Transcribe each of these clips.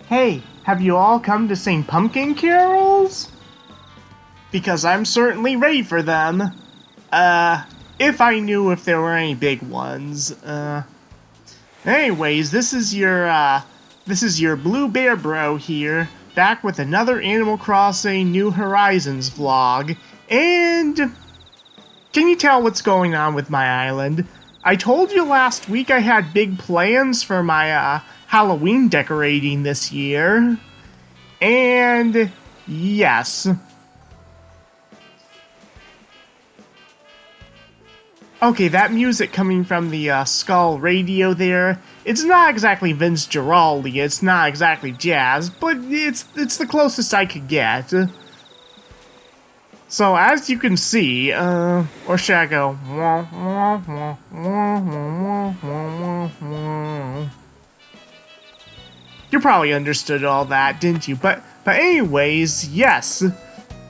Hey, have you all come to sing pumpkin carols? Because I'm certainly ready for them. If I knew if there were any big ones. Anyways, this is your Blue Bear Bro here, back with another Animal Crossing New Horizons vlog. And can you tell what's going on with my island? I told you last week I had big plans for my Halloween decorating this year. And yes. Okay, that music coming from the Skull radio there, it's not exactly Vince Giraldi, it's not exactly jazz, but it's the closest I could get. So as you can see, or should I go? You probably understood all that, didn't you? But anyways, yes.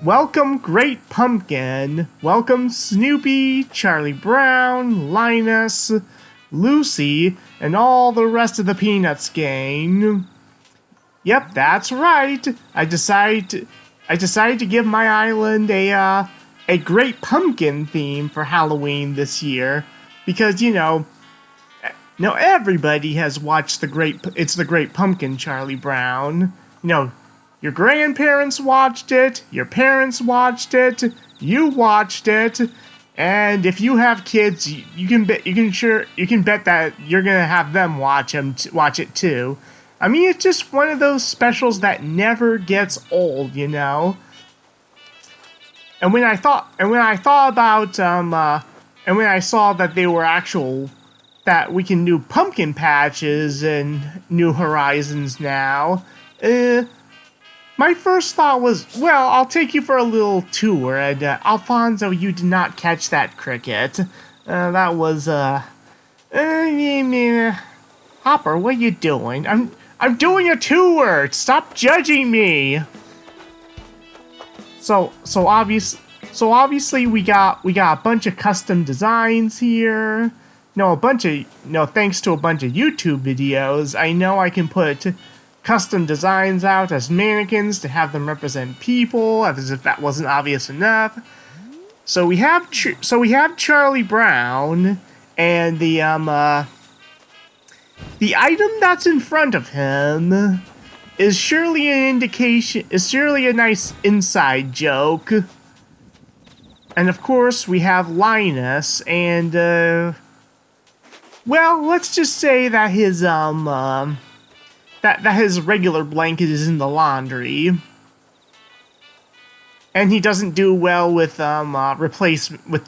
Welcome Great Pumpkin. Welcome Snoopy, Charlie Brown, Linus, Lucy, and all the rest of the Peanuts gang. Yep, that's right. I decided to give my island a Great Pumpkin theme for Halloween this year because now everybody has watched It's the Great Pumpkin, Charlie Brown. Your grandparents watched it, your parents watched it, you watched it, and if you have kids, you can bet that you're gonna have them watch it too. I mean, it's just one of those specials that never gets old, And when I thought about and when I saw that they were that we can do pumpkin patches in New Horizons now, my first thought was, well, I'll take you for a little tour, and Alfonso, you did not catch that cricket. That was, Hopper, what are you doing? I'm doing a tour! Stop judging me! So obviously we got a bunch of custom designs here. Thanks to a bunch of YouTube videos, I know I can put custom designs out as mannequins to have them represent people, as if that wasn't obvious enough. So we have Charlie Brown, and the item that's in front of him is surely a nice inside joke. And of course we have Linus, and well, let's just say that his that his regular blanket is in the laundry. And he doesn't do well with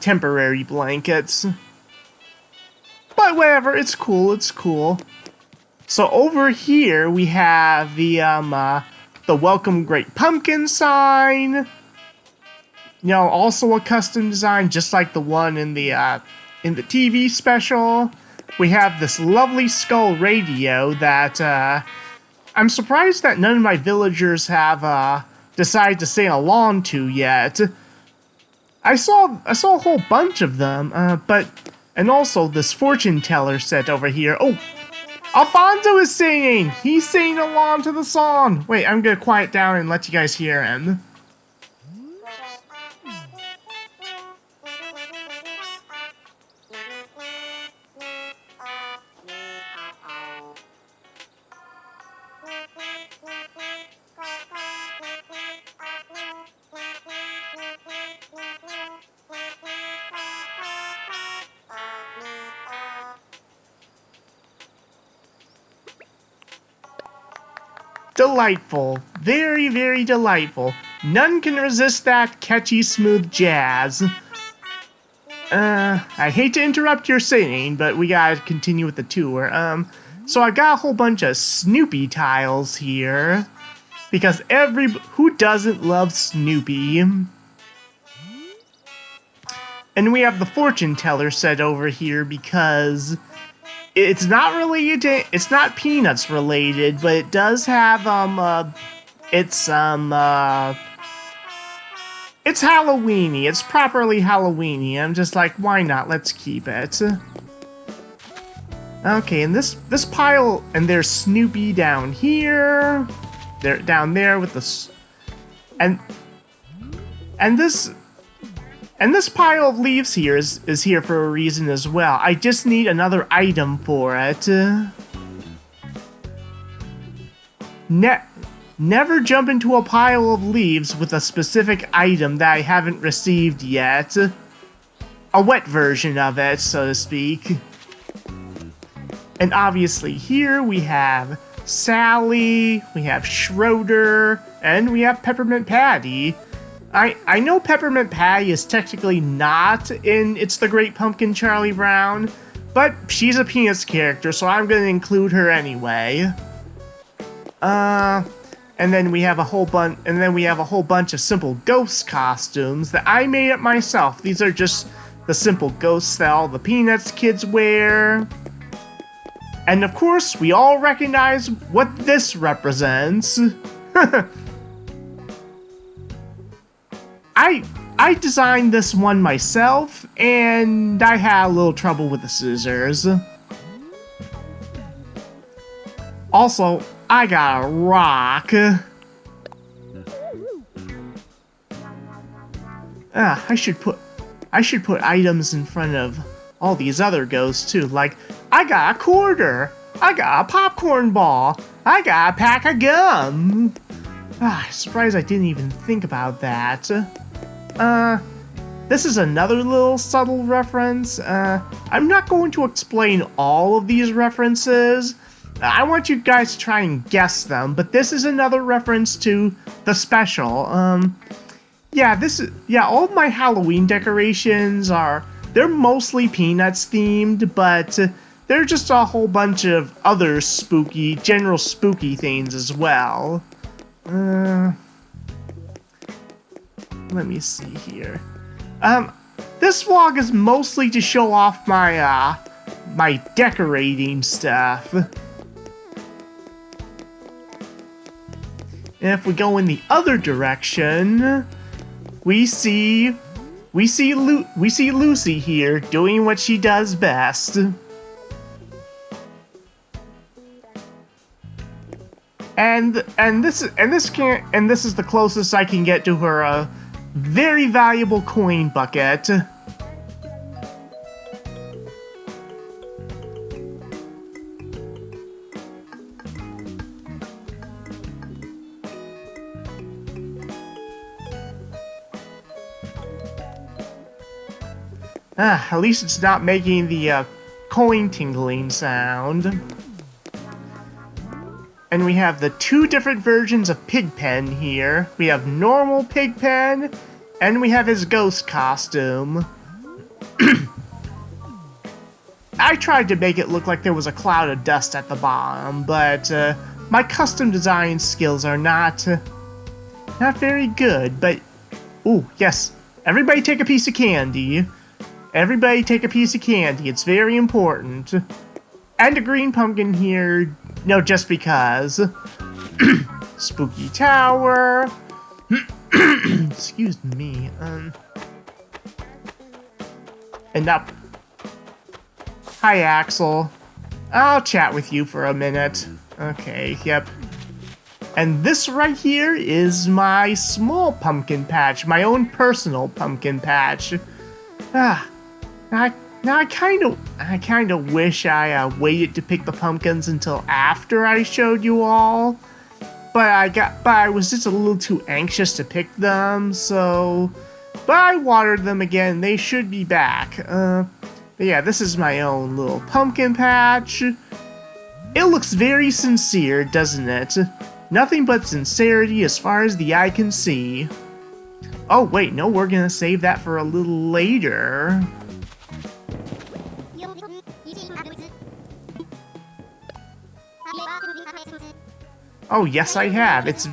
temporary blankets. But whatever, it's cool. So over here we have the Welcome Great Pumpkin sign. Also a custom design, just like the one in the TV special. We have this lovely skull radio that I'm surprised that none of my villagers have decided to sing along to yet. I saw a whole bunch of them, and also this fortune teller set over here. Oh, Alfonso is singing! He's singing along to the song! Wait, I'm gonna quiet down and let you guys hear him. Delightful. Very, very delightful. None can resist that catchy, smooth jazz. I hate to interrupt your singing, but we gotta continue with the tour. So I got a whole bunch of Snoopy tiles here. Because who doesn't love Snoopy? And we have the fortune teller set over here because it's not Peanuts related, but it does have it's Halloweeny. It's properly Halloweeny. I'm just like, why not? Let's keep it. Okay, and this pile, and there's Snoopy down here. They're down there with the and this pile of leaves here is here for a reason as well. I just need another item for it. Never jump into a pile of leaves with a specific item that I haven't received yet. A wet version of it, so to speak. And obviously here we have Sally, we have Schroeder, and we have Peppermint Patty. I know Peppermint Patty is technically not in It's the Great Pumpkin Charlie Brown, but she's a Peanuts character, so I'm gonna include her anyway. And then we have a whole bunch of simple ghost costumes that I made up myself. These are just the simple ghosts that all the Peanuts kids wear. And of course, we all recognize what this represents. I designed this one myself, and I had a little trouble with the scissors. Also, I got a rock. I should put items in front of all these other ghosts too. Like, I got a quarter. I got a popcorn ball. I got a pack of gum. Surprised I didn't even think about that. This is another little subtle reference. I'm not going to explain all of these references. I want you guys to try and guess them, but this is another reference to the special. All of my Halloween decorations they're mostly Peanuts themed, but they're just a whole bunch of other general spooky things as well. Let me see here. This vlog is mostly to show off my, my decorating stuff. And if we go in the other direction, we see Lucy here doing what she does best. And this is the closest I can get to her very valuable coin bucket. At least it's not making the coin tingling sound. And we have the two different versions of Pigpen here. We have normal Pigpen, and we have his ghost costume. I tried to make it look like there was a cloud of dust at the bottom, but my custom design skills are not very good. But, ooh, yes, everybody take a piece of candy. Everybody take a piece of candy. It's very important. And a green pumpkin here. No, just because. Spooky Tower. Excuse me. And up. Hi, Axel. I'll chat with you for a minute. Okay, yep. And this right here is my small pumpkin patch. My own personal pumpkin patch. I kind of wish I waited to pick the pumpkins until after I showed you all, but I was just a little too anxious to pick them. But I watered them again. They should be back. But yeah, this is my own little pumpkin patch. It looks very sincere, doesn't it? Nothing but sincerity as far as the eye can see. Oh wait, no, we're gonna save that for a little later. Oh, yes, I have. It's...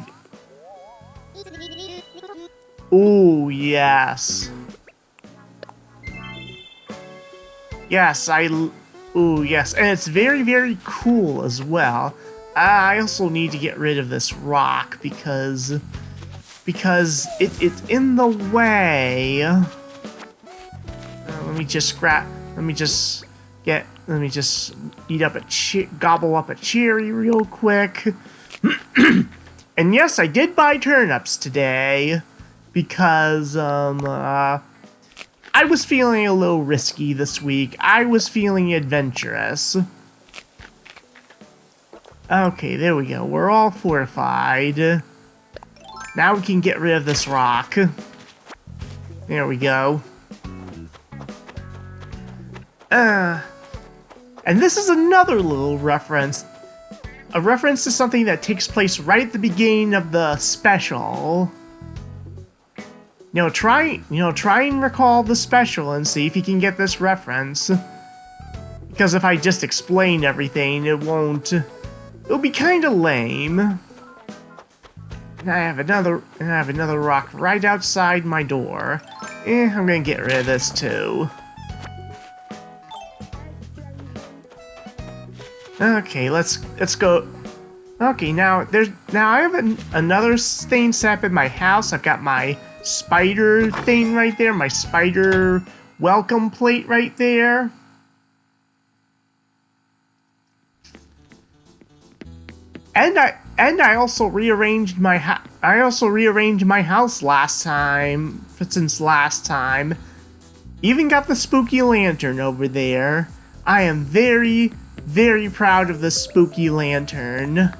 Ooh, yes. Yes, Ooh, yes. And it's very, very cool as well. I also need to get rid of this rock because it's in the way. Let me just Let me just gobble up a cherry real quick. And yes, I did buy turnips today because I was feeling a little risky this week. I was feeling adventurous. Okay, there we go. We're all fortified. Now we can get rid of this rock. There we go. And this is another little reference. A reference to something that takes place right at the beginning of the special. Try and recall the special and see if you can get this reference. Because if I just explain everything, it'll be kind of lame. And I have another rock right outside my door. I'm gonna get rid of this too. Okay, let's go. Okay, now I have another thing set up in my house. I've got my spider thing right there, my spider welcome plate right there. And I also rearranged my house last time. Even got the spooky lantern over there. I am very, very proud of the spooky lantern.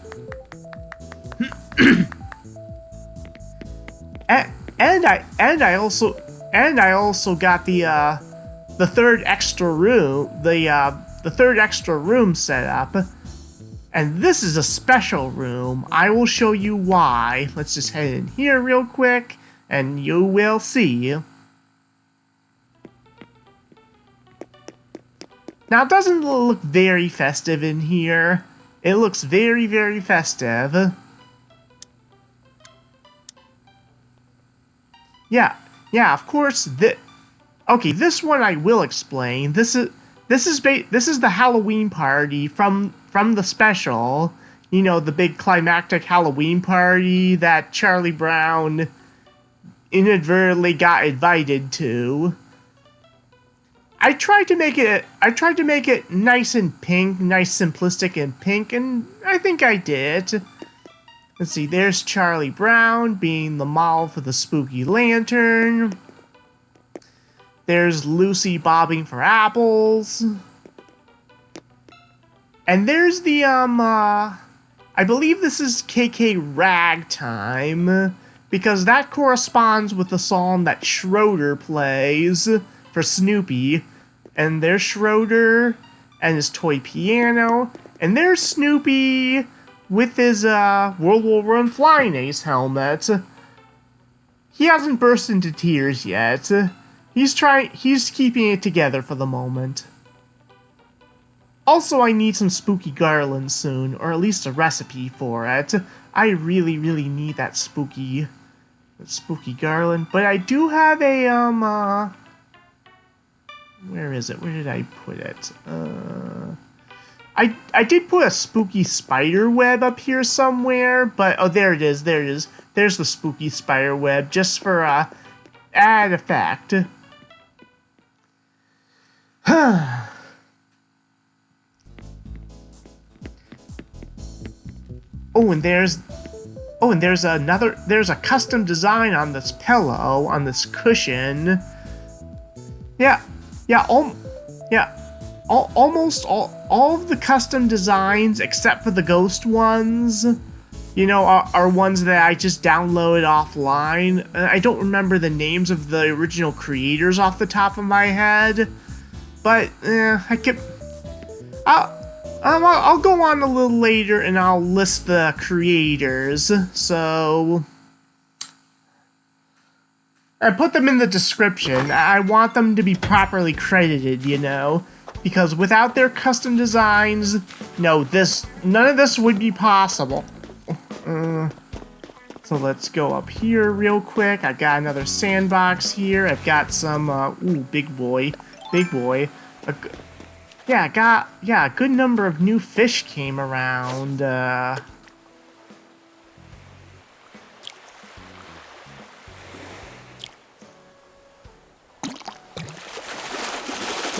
and I also got the third extra room, the third extra room set up. And this is a special room. I will show you why. Let's just head in here real quick, and you will see. Now, it doesn't look very festive in here. It looks very, very festive. Yeah, of course. Okay, this one I will explain. This is the Halloween party from the special. You know, the big climactic Halloween party that Charlie Brown inadvertently got invited to. I tried to make it nice and pink, nice simplistic and pink, and I think I did. Let's see, there's Charlie Brown being the model for the spooky lantern. There's Lucy bobbing for apples. And there's the, I believe this is KK Ragtime, because that corresponds with the song that Schroeder plays for Snoopy. And there's Schroeder and his toy piano. And there's Snoopy with his, World War I Flying Ace helmet. He hasn't burst into tears yet. He's keeping it together for the moment. Also, I need some spooky garland soon, or at least a recipe for it. I really, really need that spooky garland. But I do have a, where is it? Where did I put it? I did put a spooky spider web up here somewhere, but, oh, there it is. There's the spooky spider web, just for, added effect. there's a custom design on this pillow, on this cushion. Almost all of the custom designs, except for the ghost ones, you know, are ones that I just downloaded offline. I don't remember the names of the original creators off the top of my head, but I'll go on a little later and I'll list the creators. So I put them in the description. I want them to be properly credited, you know, because without their custom designs, none of this would be possible. So let's go up here real quick. I got another sandbox here. I've got some, big boy. A good number of new fish came around.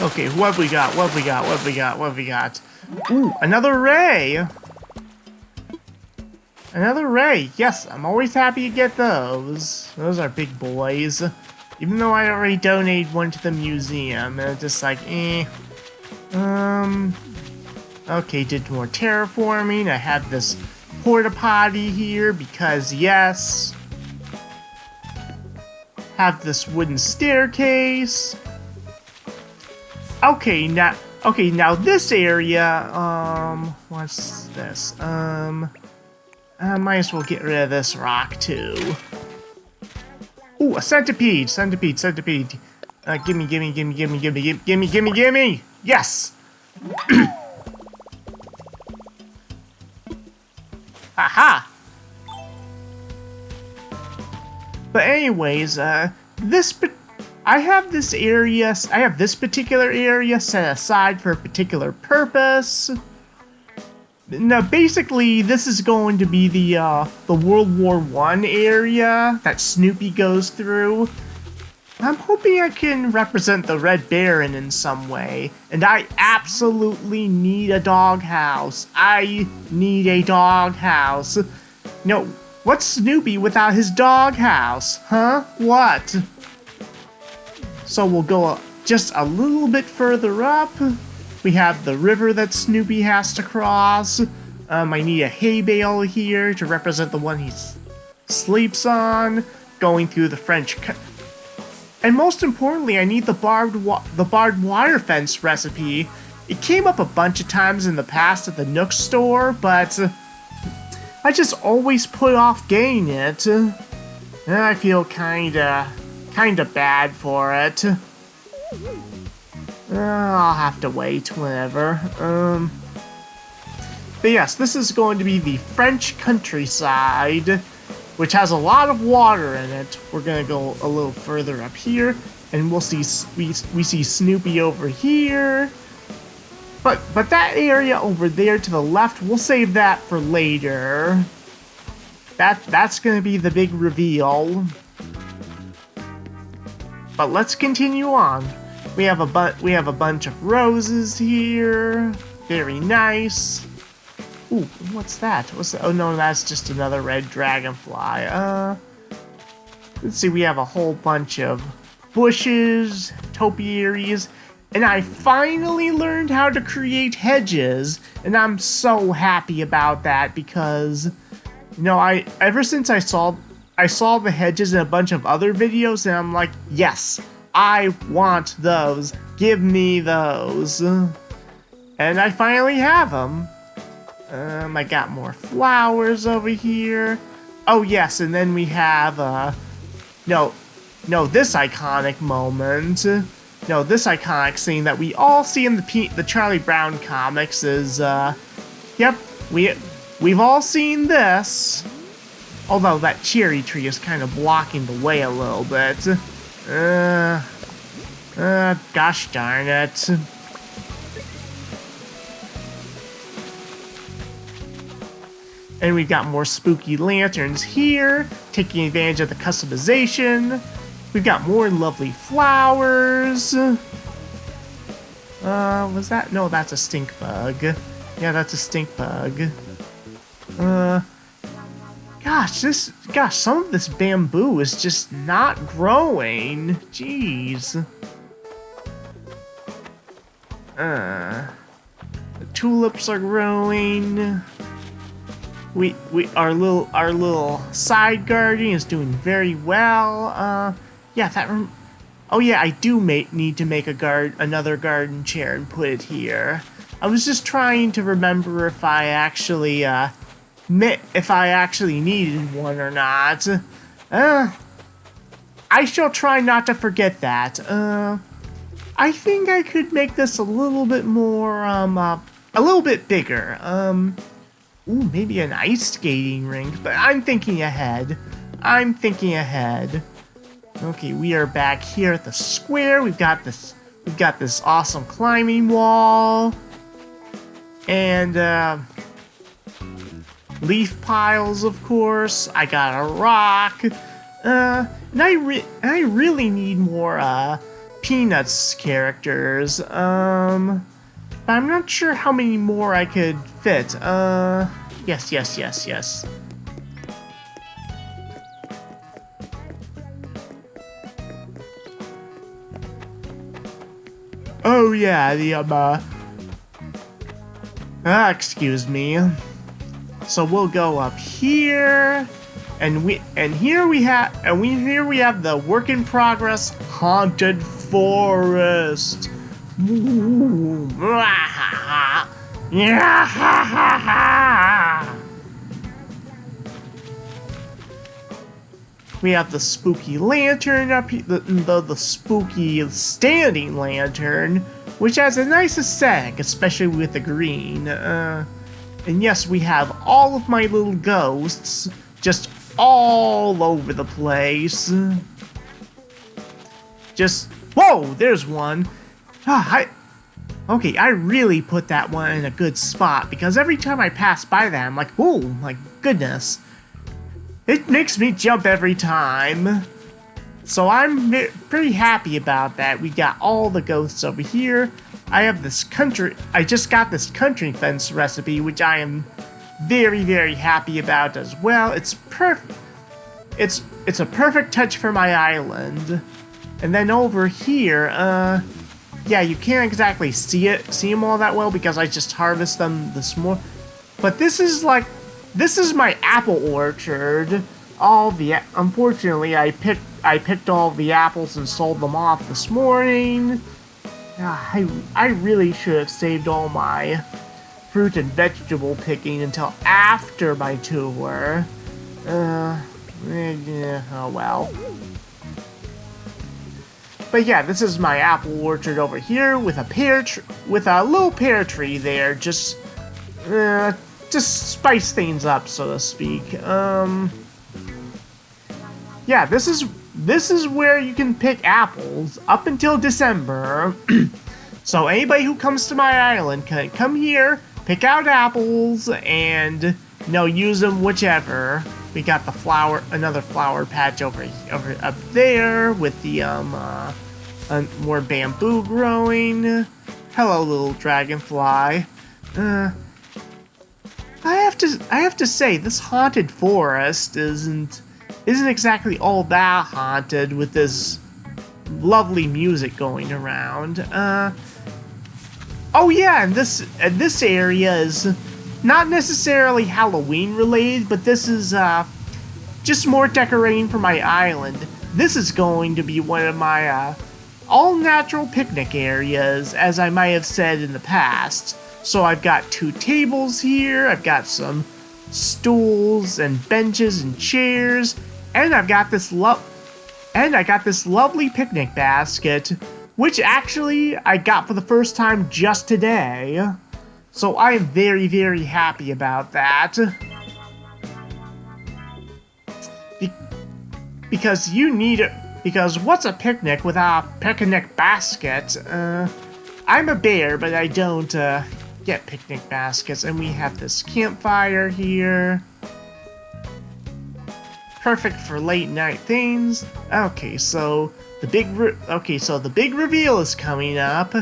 Okay, what have we got? What have we got? What have we got? What have we got? Ooh, another ray! Another ray! Yes, I'm always happy to get those. Those are big boys. Even though I already donated one to the museum, and it's just like, eh. Okay, did more terraforming. I have this porta potty here because, yes. Have this wooden staircase. Okay, now this area, what's this? I might as well get rid of this rock too. Ooh, a centipede, centipede. Gimme. Yes! Aha! But anyways, I have this particular area set aside for a particular purpose. Now, basically, this is going to be the World War I area that Snoopy goes through. I'm hoping I can represent the Red Baron in some way, and I absolutely need a doghouse. I need a doghouse. No, what's Snoopy without his doghouse? Huh? What? So we'll go just a little bit further up. We have the river that Snoopy has to cross. I need a hay bale here to represent the one he sleeps on. Going through the French... And most importantly, I need the barbed wire fence recipe. It came up a bunch of times in the past at the Nook store, but I just always put off getting it. And I feel kinda bad for it. I'll have to wait whenever. But yes, this is going to be the French countryside, which has a lot of water in it. We're gonna go a little further up here, and we see Snoopy over here. But that area over there to the left, we'll save that for later. That's gonna be the big reveal. But let's continue on. We have a bunch of roses here. Very nice. Ooh, what's that? Oh no, that's just another red dragonfly. Let's see, we have a whole bunch of bushes, topiaries, and I finally learned how to create hedges, and I'm so happy about that because, you know, ever since I saw the hedges in a bunch of other videos, and I'm like, yes, I want those. Give me those. And I finally have them. I got more flowers over here. Oh yes, and then we have this iconic moment. No, this iconic scene that we all see in the Charlie Brown comics is yep, we've all seen this. Although that cherry tree is kind of blocking the way a little bit. Gosh darn it. And we've got more spooky lanterns here, taking advantage of the customization. We've got more lovely flowers. Was that? No, that's a stink bug. Yeah, that's a stink bug. Gosh, some of this bamboo is just not growing. Jeez. The tulips are growing. Our little side garden is doing very well. Yeah, oh yeah, I do need to make another garden chair and put it here. I was just trying to remember if I actually needed one or not. I shall try not to forget that. I think I could make this a little bit more, a little bit bigger. Ooh, maybe an ice skating rink, but I'm thinking ahead. Okay, we are back here at the square. We've got this awesome climbing wall. And, leaf piles, of course. I got a rock. And I really need more, Peanuts characters. But I'm not sure how many more I could fit. Yes. Oh yeah, excuse me. So we'll go up here, and here we have the work in progress haunted forest. We have the spooky lantern up here, the spooky standing lantern, which has a nice aesthetic, especially with the green. And yes, we have all of my little ghosts just all over the place. Just, whoa, there's one. Okay, I really put that one in a good spot, because every time I pass by that, I'm like, oh my goodness. It makes me jump every time. So I'm pretty happy about that. We got all the ghosts over here. I just got this country fence recipe, which I am very, very happy about as well. It's perfect. It's a perfect touch for my island. And then over here, yeah, you can't exactly see them all that well because I just harvest them this morning. But this is my apple orchard. Unfortunately, I picked all the apples and sold them off this morning. I really should have saved all my fruit and vegetable picking until after my tour. Oh well. But yeah, this is my apple orchard over here with a little pear tree there, just spice things up, so to speak. Yeah, this is where you can pick apples up until December. So anybody who comes to my island can come here, pick out apples, and use them whichever. We got another flower patch over up there with the more bamboo growing. Hello, little dragonfly. I have to say, this haunted forest isn't exactly all that haunted with this lovely music going around. Oh yeah, and this area is not necessarily Halloween related, but this is just more decorating for my island. This is going to be one of my all-natural picnic areas, as I might have said in the past. So I've got 2 tables here, I've got some stools and benches and chairs, and I got this lovely picnic basket, which actually I got for the first time just today. So I am very, very happy about that. Because you need it. Because what's a picnic without a picnic basket? I'm a bear, but I don't get picnic baskets. And we have this campfire here. Perfect for late night things. Okay, so the big reveal is coming up.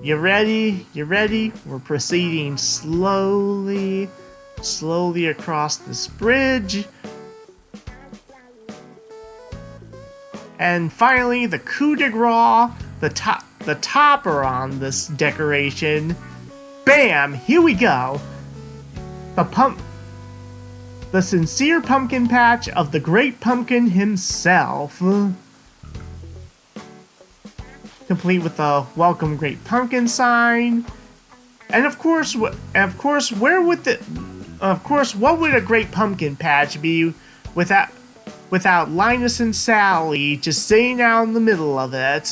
You ready? You ready? We're proceeding slowly across this bridge. And finally, the coup de grace, the topper on this decoration. Bam! Here we go. The sincere pumpkin patch of the Great Pumpkin himself. Complete with the Welcome Great Pumpkin sign. And of course, what would a Great Pumpkin patch be without Linus and Sally just sitting out in the middle of it,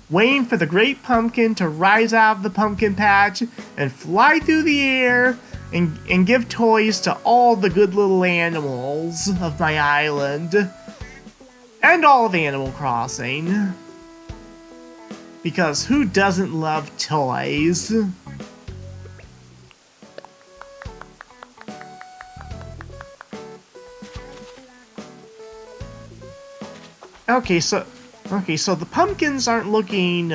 waiting for the Great Pumpkin to rise out of the pumpkin patch and fly through the air and give toys to all the good little animals of my island and all of Animal Crossing. Because who doesn't love toys? Okay, so Okay, so the pumpkins aren't looking,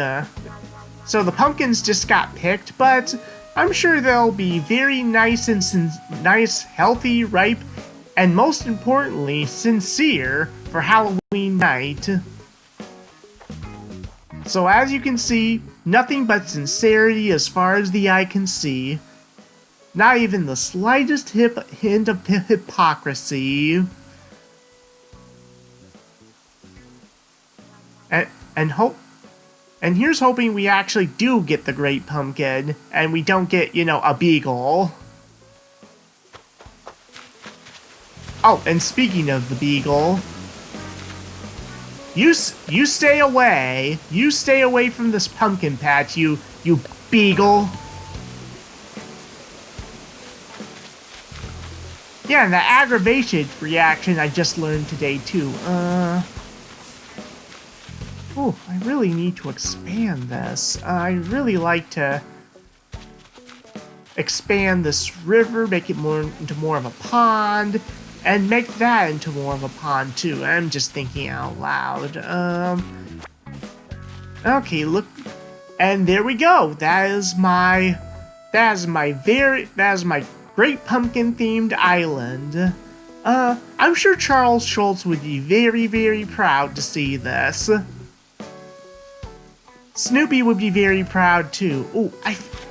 so the pumpkins just got picked, but I'm sure they'll be very nice and nice, healthy, ripe, and most importantly, sincere for Halloween night. So as you can see, nothing but sincerity as far as the eye can see. Not even the slightest hint of hypocrisy. And here's hoping we actually do get the Great Pumpkin, and we don't get, a beagle. Oh, and speaking of the beagle, you stay away. You stay away from this pumpkin patch, you beagle. Yeah, and the aggravation reaction I just learned today, too. Oh, I really need to expand this. I really like to expand this river, make it into more of a pond, and make that into more of a pond, too. I'm just thinking out loud. Okay, look. And there we go. That is my Great Pumpkin themed island. I'm sure Charles Schultz would be very, very proud to see this. Snoopy would be very proud too. Oh,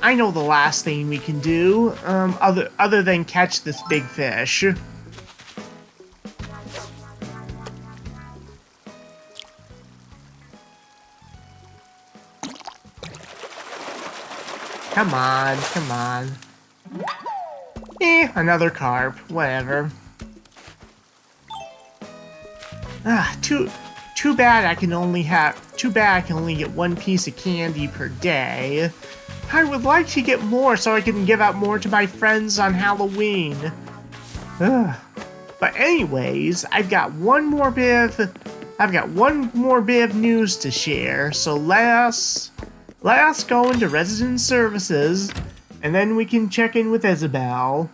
I know the last thing we can do, other than catch this big fish. Come on, come on. Another carp, whatever. Too bad I can only get one piece of candy per day. I would like to get more so I can give out more to my friends on Halloween. But anyways, I've got one more bit of news to share. So let us go into resident services, and then we can check in with Isabel.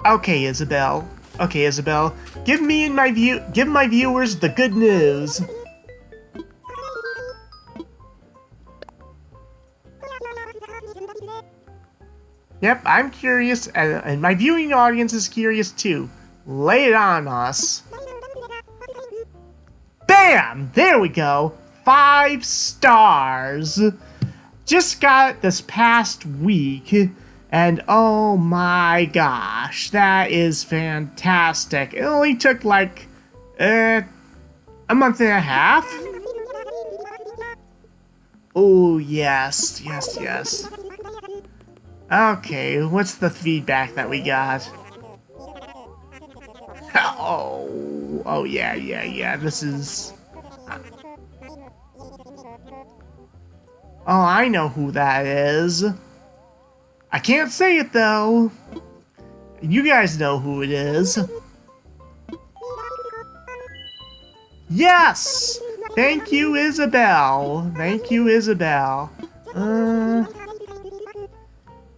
Okay, Isabel. Give my viewers the good news. Yep, I'm curious, and my viewing audience is curious too. Lay it on us. Bam! There we go. 5 stars. Just got it this past week. And oh my gosh, that is fantastic. It only took like a month and a half. Oh, yes. Okay, what's the feedback that we got? Oh yeah, this is... Oh, I know who that is. I can't say it, though. You guys know who it is. Yes! Thank you, Isabel.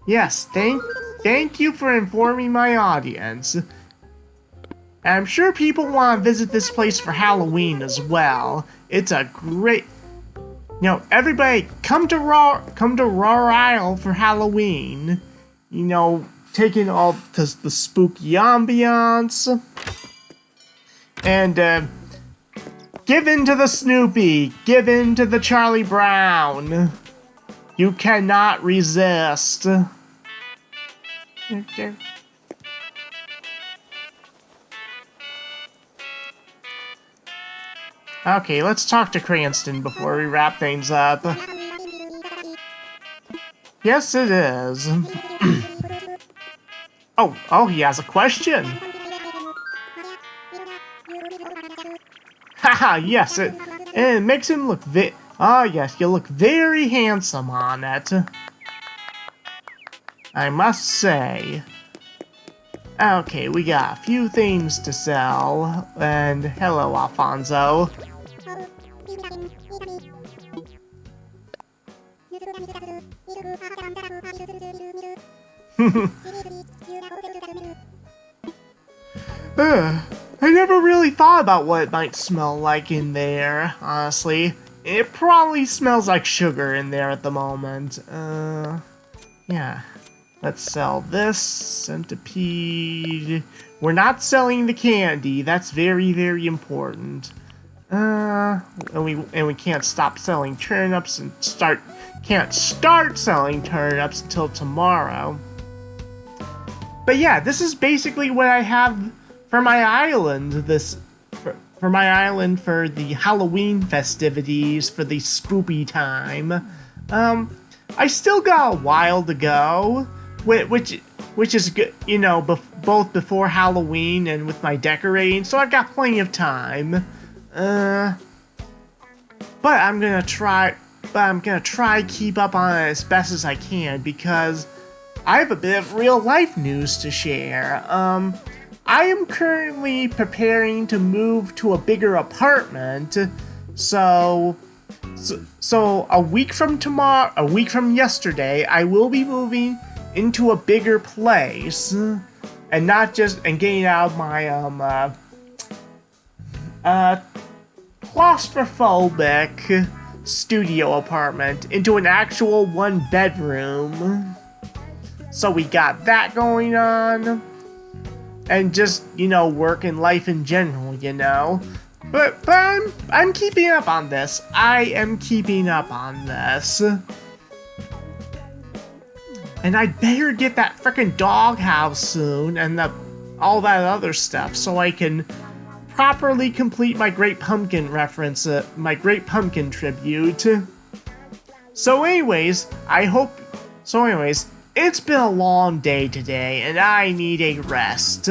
Yes, thank you for informing my audience. And I'm sure people want to visit this place for Halloween as well. It's a great... everybody, come to Raw Isle for Halloween. Taking all the spooky ambiance. And, give in to the Snoopy. Give in to the Charlie Brown. You cannot resist. Okay, let's talk to Cranston before we wrap things up. Yes, it is. Oh, he has a question. Haha, yes, it makes him look yes, you look very handsome on it. I must say. Okay, we got a few things to sell. And hello, Alfonso. I never really thought about what it might smell like in there, honestly. It probably smells like sugar in there at the moment. Yeah. Let's sell this centipede. We're not selling the candy. That's very, very important. And we can't stop selling turnips and can't start selling turnips until tomorrow. But yeah, this is basically what I have for my island for my island for the Halloween festivities for the spoopy time. I still got a while to go, which is good, you know, both before Halloween and with my decorating, so I've got plenty of time. But I'm gonna try keep up on it as best as I can because I have a bit of real life news to share. I am currently preparing to move to a bigger apartment, so a week from yesterday, I will be moving into a bigger place, and getting out of my claustrophobic studio apartment into an actual 1-bedroom. So we got that going on, and just, you know, work and life in general, you know. But I'm keeping up on this. I am keeping up on this. And I'd better get that frickin' doghouse soon and all that other stuff so I can properly complete my Great Pumpkin reference, my Great Pumpkin tribute. So anyways, it's been a long day today and I need a rest.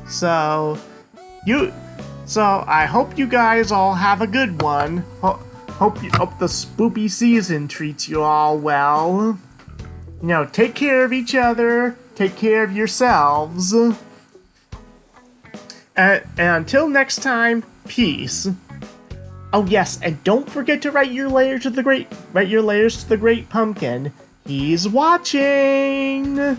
So I hope you guys all have a good one. Hope the spoopy season treats you all well. You know, take care of each other, take care of yourselves. And until next time, peace. Oh yes, and don't forget to write your letters to the Great Pumpkin. He's watching.